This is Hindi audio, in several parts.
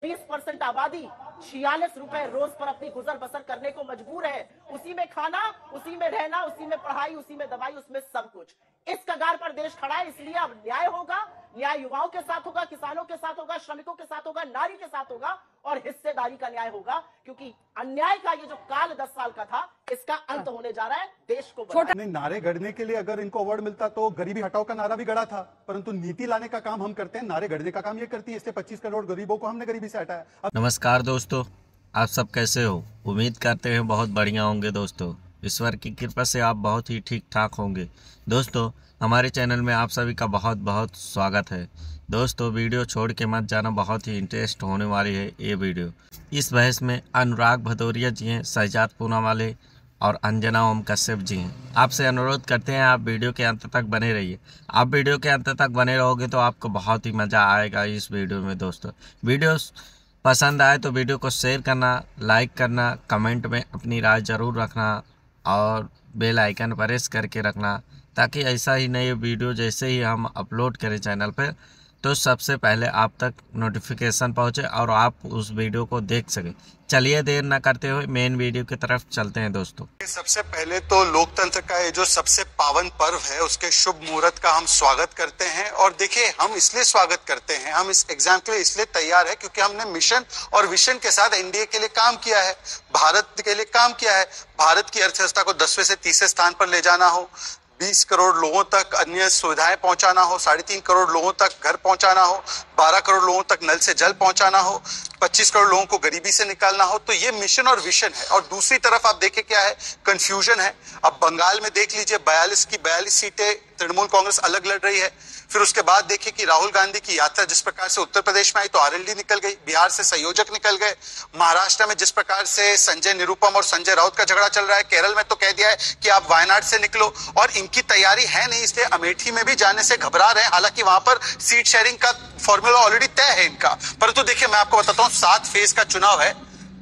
20% आबादी 46 रुपए रोज पर अपनी गुजर बसर करने को मजबूर है। उसी में खाना, उसी में रहना, उसी में पढ़ाई, उसी में दवाई, उसमें सब कुछ। इस कगार पर देश खड़ा है, इसलिए अब न्याय होगा। न्याय युवाओं के साथ होगा, किसानों के साथ होगा, श्रमिकों के साथ होगा, नारी के साथ होगा और हिस्सेदारी का न्याय होगा, क्योंकि अन्याय का ये जो काल 10 साल का था, इसका अंत होने जा रहा है। देश को नारे गढ़ने के लिए अगर इनको अवार्ड मिलता तो गरीबी हटाओ का नारा भी गढ़ा था, परंतु नीति लाने का काम हम करते हैं, नारे गढ़ने का काम ये करती है। इससे 25 करोड़ गरीबों को हमने गरीबी से हटाया। नमस्कार दोस्तों, आप सब कैसे हो? उम्मीद करते हैं बहुत बढ़िया होंगे दोस्तों। ईश्वर की कृपा से आप बहुत ही ठीक ठाक होंगे। दोस्तों, हमारे चैनल में आप सभी का बहुत बहुत स्वागत है। दोस्तों, वीडियो छोड़ के मत जाना, बहुत ही इंटरेस्ट होने वाली है ये वीडियो। इस बहस में अनुराग भदौरिया जी हैं, शहजाद पूनावाला और अंजना ओम कश्यप जी हैं। आपसे अनुरोध करते हैं आप वीडियो के अंत तक बने रहिए। आप वीडियो के अंत तक बने रहोगे तो आपको बहुत ही मज़ा आएगा इस वीडियो में। दोस्तों, वीडियो पसंद आए तो वीडियो को शेयर करना, लाइक करना, कमेंट में अपनी राय ज़रूर रखना और बेल आइकन प्रेस करके रखना, ताकि ऐसा ही नए वीडियो जैसे ही हम अपलोड करें चैनल पर तो सबसे पहले आप तक नोटिफिकेशन पहुंचे और आप उस वीडियो को देख सकें। चलिए देर न करते हुए मेन वीडियो की तरफ चलते हैं। दोस्तों, सबसे पहले तो लोकतंत्र का ये जो सबसे पावन पर्व है उसके शुभ मुहूर्त का हम स्वागत करते हैं। और देखिए, हम इसलिए स्वागत करते हैं, हम इस एग्जाम के लिए इसलिए तैयार है क्योंकि हमने मिशन और विजन के साथ एनडीए के लिए काम किया है, भारत के लिए काम किया है। भारत की अर्थव्यवस्था को 10वें से 30वें स्थान पर ले जाना हो, 20 करोड़ लोगों तक अन्य सुविधाएं पहुंचाना हो, 3.5 करोड़ लोगों तक घर पहुंचाना हो, 12 करोड़ लोगों तक नल से जल पहुंचाना हो, 25 करोड़ लोगों को गरीबी से निकालना हो, तो ये मिशन और विजन है। और दूसरी तरफ आप देखिए क्या है, कंफ्यूजन है। अब बंगाल में देख लीजिए, 42 की 42 सीटें तृणमूल कांग्रेस अलग लड़ रही है। फिर उसके बाद देखिए कि राहुल गांधी की यात्रा जिस प्रकार से उत्तर प्रदेश में आई तो आरएलडी निकल गई, बिहार से संयोजक निकल गए, महाराष्ट्र में जिस प्रकार से संजय निरुपम और संजय राउत का झगड़ा चल रहा है, केरल में तो कह दिया है कि आप वायनाड से निकलो। और इनकी तैयारी है नहीं, इसलिए अमेठी में भी जाने से घबरा रहे हैं। हालांकि वहां पर सीट शेयरिंग का फॉर्मूला ऑलरेडी तय है इनका। परंतु देखिए, मैं आपको बताता हूं, 7 फेज का चुनाव है,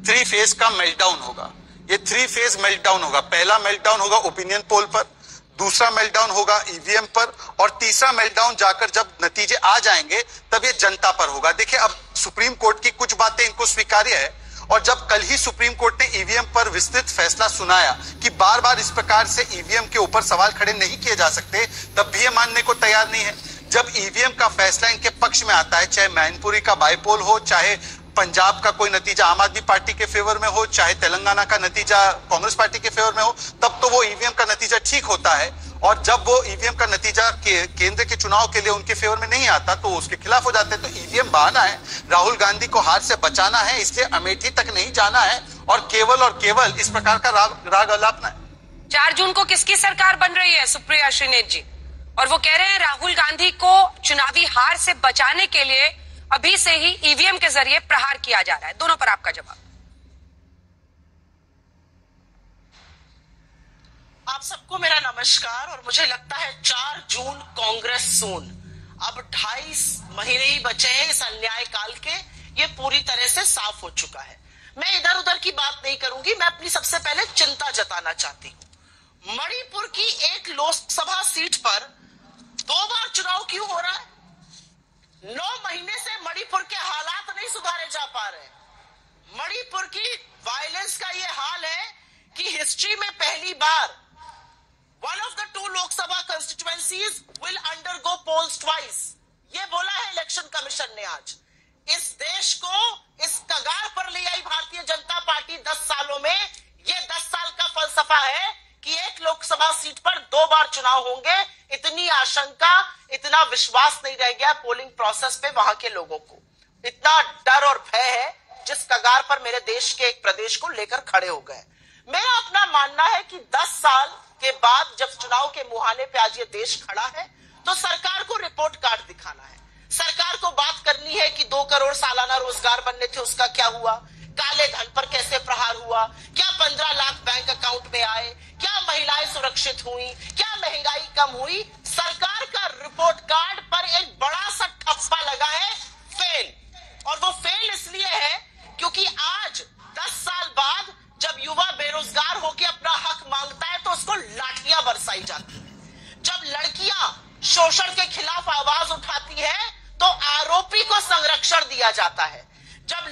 3 फेज का मेल्टडाउन होगा। ये 3 फेज मेल्टडाउन होगा। पहला मेल्टडाउन होगा ओपिनियन पोल पर, दूसरा मेल्टडाउन होगा ईवीएम पर, और तीसरा मेल्टडाउन जाकर जब नतीजे आ जाएंगे तब ये जनता पर होगा। देखिए, अब सुप्रीम कोर्ट की कुछ बातें इनको स्वीकार्य है, और जब कल ही सुप्रीम कोर्ट ने ईवीएम पर विस्तृत फैसला सुनाया कि बार बार इस प्रकार से ईवीएम के ऊपर सवाल खड़े नहीं किए जा सकते, तब भी ये मानने को तैयार नहीं है। जब ईवीएम का फैसला इनके पक्ष में आता है, चाहे मैनपुरी का बाईपोल हो, चाहे पंजाब का कोई नतीजा आम आदमी पार्टी के फेवर में हो, चाहे तेलंगाना का नतीजा कांग्रेस पार्टी के फेवर में हो, तब तो वो ईवीएम का नतीजा ठीक होता है। और जब वो ईवीएम का नतीजा केंद्र के चुनाव के लिए उनके फेवर में नहीं आता तो उसके खिलाफ हो जाते हैं। तो ईवीएम बहाना है, राहुल गांधी को हार से बचाना है, इसलिए अमेठी तक नहीं जाना है और केवल इस प्रकार का राग अलापना है। 4 जून को किसकी सरकार बन रही है? सुप्रिया श्रीनेत जी। और वो कह रहे हैं राहुल गांधी को चुनावी हार से बचाने के लिए अभी से ही ईवीएम के जरिए प्रहार किया जा रहा है। दोनों पर आपका जवाब। आप सबको मेरा नमस्कार। और मुझे लगता है 4 जून कांग्रेस सून। अब 2.5 महीने ही बचे हैं इस अन्याय काल के, ये पूरी तरह से साफ हो चुका है। मैं इधर उधर की बात नहीं करूंगी, मैं अपनी सबसे पहले चिंता जताना चाहती हूँ। मणिपुर की एक लोकसभा सीट पर 2 बार चुनाव क्यों हो रहा है? 9 महीने से मणिपुर के हालात नहीं सुधारे जा पा रहे। मणिपुर की वायलेंस का ये हाल है कि हिस्ट्री में पहली बार one of the 2 Lok Sabha constituencies will undergo polls twice, ये बोला है इलेक्शन कमीशन ने आज। इस देश को इस कगार पर ले आई भारतीय जनता पार्टी 10 सालों में। ये 10 साल का फलसफा है कि एक लोकसभा सीट पर 2 बार चुनाव होंगे। इतनी आशंका, इतना विश्वास नहीं रह गया पोलिंग प्रोसेस पे वहां के लोगों को। इतना डर और भय है जिस कगार पर मेरे देश के एक प्रदेश को लेकर खड़े हो गए। मेरा अपना मानना है कि 10 साल के बाद जब चुनाव के मुहाने पे आज ये देश खड़ा है, तो सरकार को रिपोर्ट कार्ड दिखाना है। सरकार को बात करनी है कि 2 करोड़ सालाना रोजगार बनने थे, उसका क्या हुआ? काले धन पर कैसे प्रहार हुआ? क्या 15 लाख बैंक अकाउंट में आए? क्या महिलाएं सुरक्षित हुई? क्या महंगाई कम हुई? सरकार का रिपोर्ट कार्ड पर एक बड़ा सा ठप्पा लगा है, फेल। और वो फेल इसलिए है क्योंकि आज 10 साल बाद जब युवा बेरोजगार होकर अपना हक मांगता है तो उसको लाठियां बरसाई जाती है। जब लड़कियां शोषण के खिलाफ आवाज उठाती है तो आरोपी को संरक्षण दिया जाता है। जब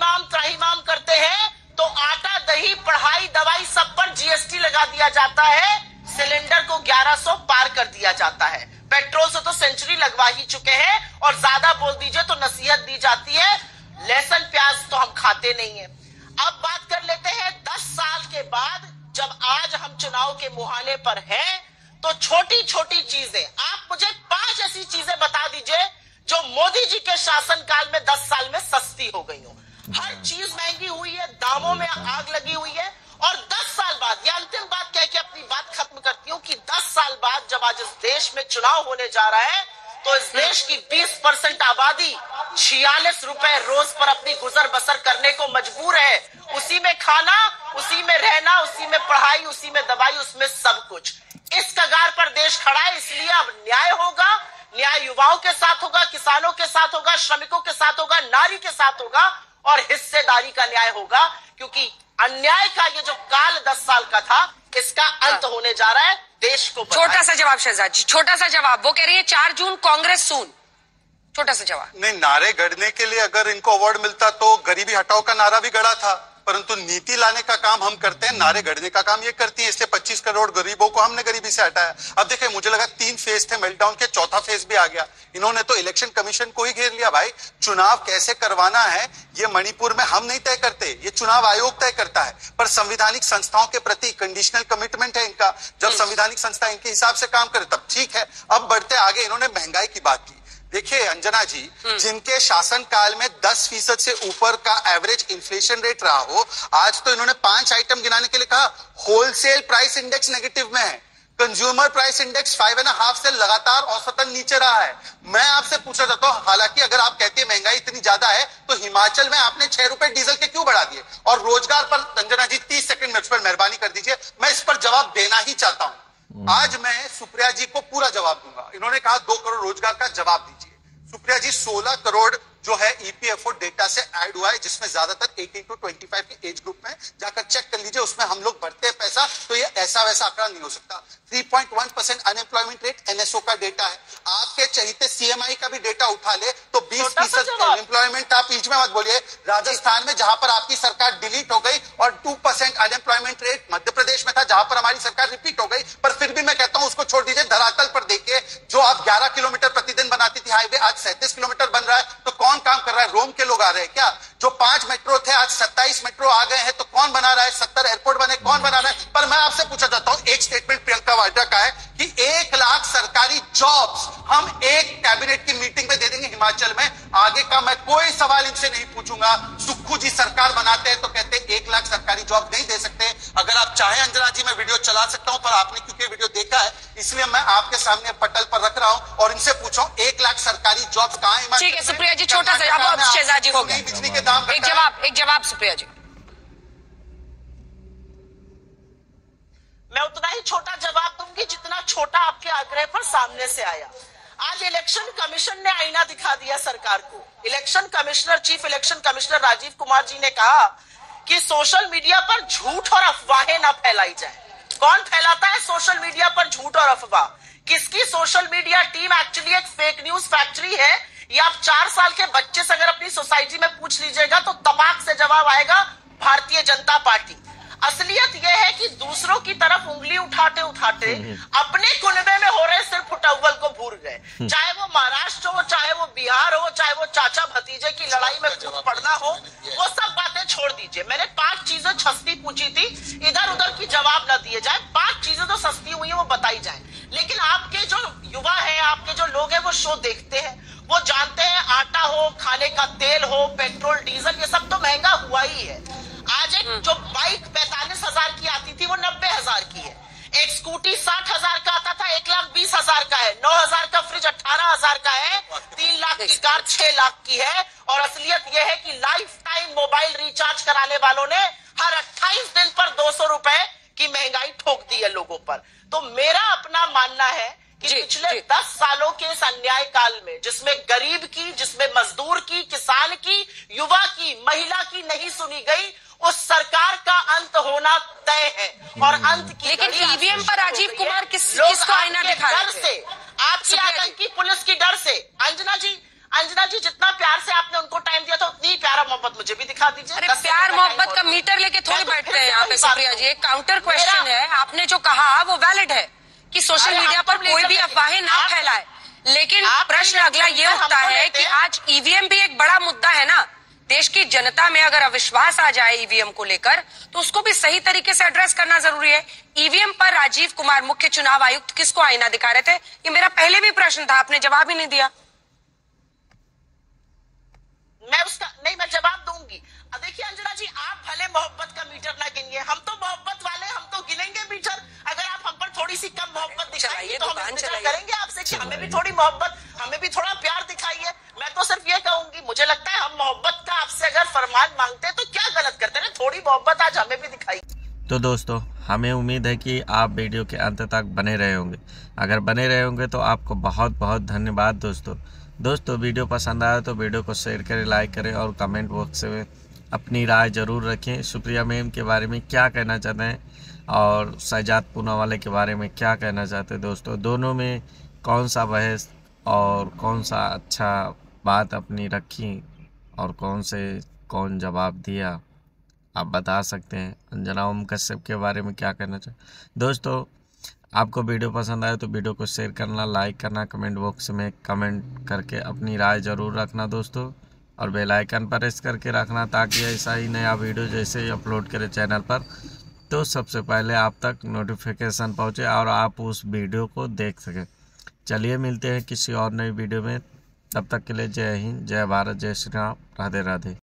त्राहिमाम त्राहिमाम करते हैं तो आटा, दही, पढ़ाई, दवाई सब पर जीएसटी लगा दिया जाता है। सिलेंडर को 1100 पार कर दिया जाता है। पेट्रोल से तो सेंचुरी लगवा ही चुके हैं और ज्यादा बोल दीजिए तो नसीहत दी जाती है। लहसुन प्याज तो हम खाते नहीं है। अब बात कर लेते हैं 10 साल के बाद, जब आज हम चुनाव के मुहाने पर हैं, तो छोटी छोटी चीजें, आप मुझे 5 ऐसी चीजें बता दीजिए जो मोदी जी के शासनकाल में 10 साल में सस्ती हो गई हो। हर चीज महंगी हुई है, दामों में आग लगी हुई है। और 10 साल बाद, यह अंतिम बात कह के अपनी बात खत्म करती हूं कि 10 साल बाद जब आज इस देश में चुनाव होने जा रहा है, तो इस देश की 20% आबादी 46 रुपए रोज पर अपनी गुजर बसर करने को मजबूर है। उसी में खाना, उसी में रहना, उसी में पढ़ाई, उसी में दवाई, उसमें सब कुछ। इस कगार पर देश खड़ा है। इसलिए अब न्याय होगा। न्याय युवाओं के साथ होगा, किसानों के साथ होगा, श्रमिकों के साथ होगा, नारी के साथ होगा और हिस्सेदारी का न्याय होगा। क्योंकि अन्याय का ये जो काल 10 साल का था, इसका अंत होने जा रहा है। देश को छोटा सा जवाब शहजाद जी, छोटा सा जवाब। वो कह रही है 4 जून कांग्रेस सून। छोटा सा जवाब। नहीं, नारे गढ़ने के लिए अगर इनको अवार्ड मिलता तो गरीबी हटाओ का नारा भी गढ़ा था, परंतु नीति लाने का काम हम करते हैं, नारे गढ़ने का काम ये करती है। इसलिए 25 करोड़ गरीबों को हमने गरीबी से हटाया। अब देखिए, मुझे लगा 3 फेज थे मेल्टडाउन के, चौथा फेज भी आ गया। इन्होंने तो इलेक्शन कमीशन को ही घेर लिया। भाई, चुनाव कैसे करवाना है ये मणिपुर में हम नहीं तय करते, ये चुनाव आयोग तय करता है। पर संवैधानिक संस्थाओं के प्रति कंडीशनल कमिटमेंट है इनका। जब संवैधानिक संस्था इनके हिसाब से काम करे तब ठीक है। अब बढ़ते आगे, इन्होंने महंगाई की बात की। देखिए अंजना जी, जिनके शासन काल में 10% से ऊपर का एवरेज इन्फ्लेशन रेट रहा हो, आज तो इन्होंने 5 आइटम गिनाने के लिए कहा। होलसेल प्राइस इंडेक्स नेगेटिव में है, कंज्यूमर प्राइस इंडेक्स 5.5 से लगातार औसतन नीचे रहा है। मैं आपसे पूछना चाहता हूं, हालांकि अगर आप कहते हैं महंगाई इतनी ज्यादा है, तो हिमाचल में आपने 6 रुपए डीजल के क्यों बढ़ा दिए? और रोजगार पर अंजना जी 30 सेकंड में उस पर मेहरबानी कर दीजिए, मैं इस पर जवाब देना ही चाहता हूं। आज मैं सुप्रिया जी को पूरा जवाब दूंगा। इन्होंने कहा 2 करोड़ रोजगार का जवाब दीजिए। सुप्रिया जी, 16 करोड़ जो है ईपीएफओ डेटा से ऐड हुआ है, जिसमें ज्यादातर 18 to 25 के एज ग्रुप में। जाकर चेक कर लीजिए, उसमें हम लोग भरते हैं पैसा, तो ये ऐसा वैसा आंकड़ा नहीं हो सकता। 3.1% अनएम्प्लॉयमेंट रेट एनएसओ का डेटा है। आपके चहीते सीएमआई का भी डेटा उठा ले तो 20% अनएम्प्लॉयमेंट। आप बीच में मत बोलिए। राजस्थान में जहां पर आपकी सरकार डिलीट हो गई और 2% अनएम्प्लॉयमेंट रेट मध्य प्रदेश में था, जहां पर हमारी सरकार रिपीट हो गई। पर फिर भी मैं कहता हूं उसको छोड़ दीजिए। धरातल पर देखिए, जो आप 11 किलोमीटर प्रतिदिन बनाती थी हाईवे, आज 37 किलोमीटर बन रहा है। तो कौन काम कर रहा है? रोम के लोग आ रहे हैं क्या? जो 5 मेट्रो थे आज 27 मेट्रो आ गए हैं। तो कौन बना रहा है? 70 एयरपोर्ट बने, कौन बना रहा है? पर मैं आपसे पूछना चाहता हूं, एक स्टेटमेंट प्रियंका वाड्रा का है कि 1 लाख सरकारी जॉब्स हम एक कैबिनेट की मीटिंग में दे देंगे हिमाचल में। आगे का मैं कोई सवाल इनसे नहीं पूछूंगा। सुक्खू जी सरकार बनाते हैं तो कहते हैं 1 लाख सरकारी जॉब नहीं दे सकते। अगर आप चाहें अंजना जी, मैं वीडियो चला सकता हूं, पर आपने क्योंकि वीडियो देखा है इसलिए मैं आपके सामने पटल पर रख रहा हूं और इनसे पूछो 1 लाख सरकारी जॉब्स कहां है? ठीक है सुप्रिया जी, छोटा सा अब शहजाद जी हो गए। बिजली के दाम एक जवाब सुप्रिया जी। मैं उतना ही छोटा जवाब दूंगी जितना छोटा आपके आग्रह पर सामने से आया। आज इलेक्शन कमीशन ने आईना दिखा दिया सरकार को। Election commissioner, chief election commissioner Rajiv Kumar ji ने कहा कि सोशल मीडिया पर झूठ और अफवाहें न फैलाई जाए। कौन फैलाता है सोशल मीडिया पर झूठ और अफवाह? किसकी सोशल मीडिया टीम एक्चुअली एक फेक न्यूज फैक्ट्री है? ये आप 4 साल के बच्चे से अगर अपनी सोसाइटी में पूछ लीजिएगा तो तपाक से जवाब आएगा, भारतीय जनता पार्टी। असलियत यह है कि दूसरों की तरफ उंगली उठाते उठाते अपने कुनबे में हो रहे सिर्फ फुटअव्वल को भूल गए। चाहे वो महाराष्ट्र हो, चाहे वो बिहार हो, चाहे वो चाचा भतीजे की लड़ाई में पड़ना हो, वो सब बातें छोड़ दीजिए। मैंने 5 चीजें सस्ती पूछी थी, इधर उधर की जवाब न दिए जाए। 5 चीजें तो सस्ती हुई है वो बताई जाए। लेकिन आपके जो युवा है, आपके जो लोग हैं, वो शो देखते हैं, वो जानते हैं आटा हो, खाने का तेल हो, पेट्रोल डीजल, ये सब तो महंगा हुआ ही है। आज एक जो बाइक 45,000 की आती थी वो 90,000 की है। एक स्कूटी 60,000 का आता था, 1,20,000 का है। 9,000 का फ्रिज 18,000 का है। 3 लाख की कार 6 लाख की है। और असलियत यह है कि लाइफ टाइम मोबाइल रिचार्ज कराने वालों ने हर 28 दिन पर 200 रुपए की महंगाई ठोक दी है लोगों पर। तो मेरा अपना मानना है कि पिछले 10 सालों के इस अन्याय काल में, जिसमें गरीब की, जिसमें मजदूर की, किसान की, युवा की, महिला की नहीं सुनी गई, उस सरकार का अंत होना तय है। और अंत की, लेकिन ईवीएम पर राजीव कुमार किसको आईना दिखा रहे थे? आपकी आतंकी पुलिस की डर से। अंजना जी जितना प्यार से आपने उनको टाइम दिया था, उतनी प्यारा मोहब्बत मुझे भी दिखा दीजिए। अरे प्यार मोहब्बत का मीटर लेके थोड़ी बैठते हैं यहाँ पे सुप्रिया जी। एक काउंटर क्वेश्चन है, आपने जो कहा वो वैलिड है कि सोशल मीडिया पर कोई भी अफवाहें ना फैलाए, लेकिन प्रश्न अगला ये उठता है कि आज ईवीएम भी एक बड़ा मुद्दा है ना। देश की जनता में अगर अविश्वास आ जाए ईवीएम को लेकर तो उसको भी सही तरीके से एड्रेस करना जरूरी है। ईवीएम पर राजीव कुमार मुख्य चुनाव आयुक्त किसको आईना दिखा रहे थे, ये मेरा पहले भी प्रश्न था, आपने जवाब ही नहीं दिया। मैं जवाब दूंगी। अब देखिए अंजना जी, आप भले मोहब्बत का मीटर ना गिनिए, हम तो मोहब्बत वाले, हम तो गिनेंगे मीटर। अगर आप हम पर थोड़ी सी कम मोहब्बत दिखाइए तो हम इंतजार करेंगे आपसे कि हमें भी थोड़ी मोहब्बत, हमें भी थोड़ा प्यार दिखाइए। मैं तो सिर्फ ये कहूंगी, मुझे लगता है हम मोहब्बत का आपसे अगर फरमान मांगते हैं तो क्या गलत करते हैं, थोड़ी मोहब्बत आज हमें भी दिखाइए। तो दोस्तों, हमें उम्मीद है कि आप वीडियो के अंत तक बने रहे होंगे। अगर बने रहे होंगे तो आपको बहुत बहुत धन्यवाद दोस्तों। वीडियो पसंद आया तो वीडियो को शेयर करें, लाइक करें और कमेंट बॉक्स में अपनी राय ज़रूर रखें। सुप्रिया मैम के बारे में क्या कहना चाहते हैं और शहजाद पूनावाला के बारे में क्या कहना चाहते हैं दोस्तों। दोनों में कौन सा बहस और कौन सा अच्छा बात अपनी रखी और कौन जवाब दिया, आप बता सकते हैं। अंजना ओम कश्यप के बारे में क्या कहना चाहते दोस्तों। आपको वीडियो पसंद आए तो वीडियो को शेयर करना, लाइक करना, कमेंट बॉक्स में कमेंट करके अपनी राय ज़रूर रखना दोस्तों, और बेल आइकन पर प्रेस करके रखना ताकि ऐसा ही नया वीडियो जैसे ही अपलोड करें चैनल पर तो सबसे पहले आप तक नोटिफिकेशन पहुंचे और आप उस वीडियो को देख सकें। चलिए मिलते हैं किसी और नई वीडियो में, तब तक के लिए जय हिंद, जय भारत, जय श्री राम, राधे राधे।